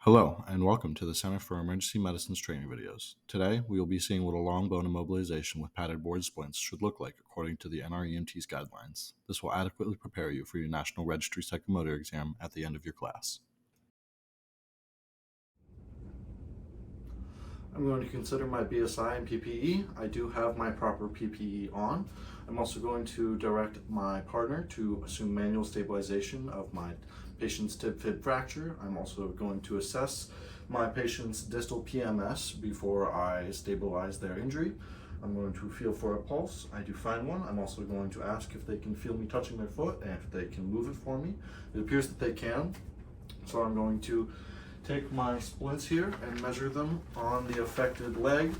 Hello, and welcome to the Center for Emergency Medicine's training videos. Today, we will be seeing what a long bone immobilization with padded board splints should look like according to the NREMT's guidelines. This will adequately prepare you for your National Registry Psychomotor exam at the end of your class. I'm going to consider my BSI and PPE. I do have my proper PPE on. I'm also going to direct my partner to assume manual stabilization of my patient's tib-fib fracture. I'm also going to assess my patient's distal PMS before I stabilize their injury. I'm going to feel for a pulse. I do find one. I'm also going to ask if they can feel me touching their foot and if they can move it for me. It appears that they can, so I'm going to take my splints here and measure them on the affected leg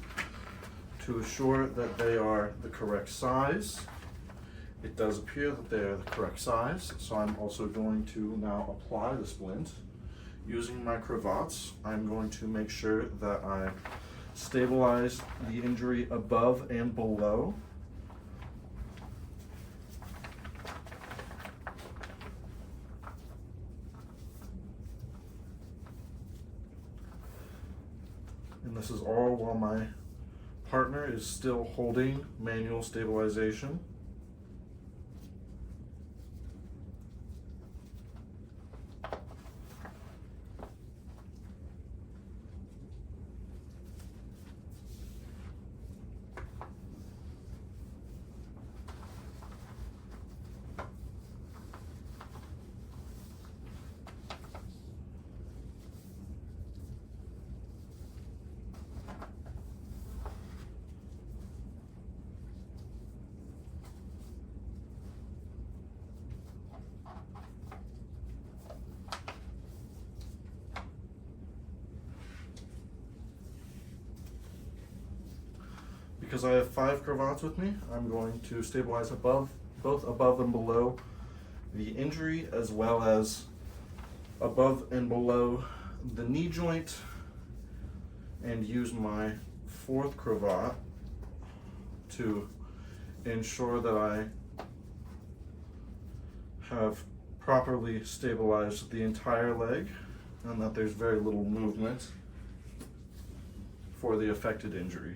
to assure that they are the correct size. It does appear that they are the correct size, so I'm also going to now apply the splint. Using my cravats, I'm going to make sure that I stabilize the injury above and below. And this is all while my partner is still holding manual stabilization. Because I have 5 cravats with me, I'm going to stabilize both above and below the injury, as well as above and below the knee joint, and use my 4th cravat to ensure that I have properly stabilized the entire leg and that there's very little movement for the affected injury.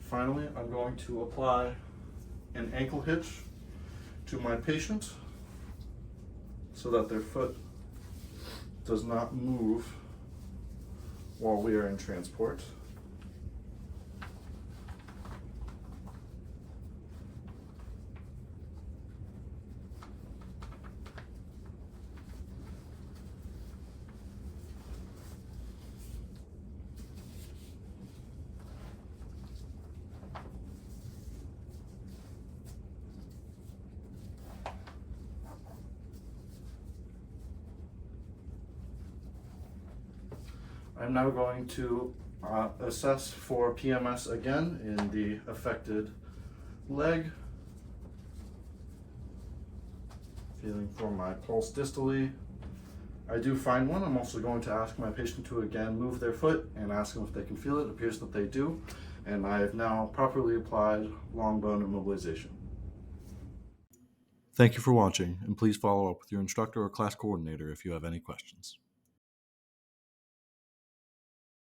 Finally, I'm going to apply an ankle hitch to my patient so that their foot does not move while we are in transport. I'm now going to assess for PMS again in the affected leg. Feeling for my pulse distally. I do find one. I'm also going to ask my patient to again move their foot and ask them if they can feel it. It appears that they do. And I have now properly applied long bone immobilization. Thank you for watching, and please follow up with your instructor or class coordinator if you have any questions.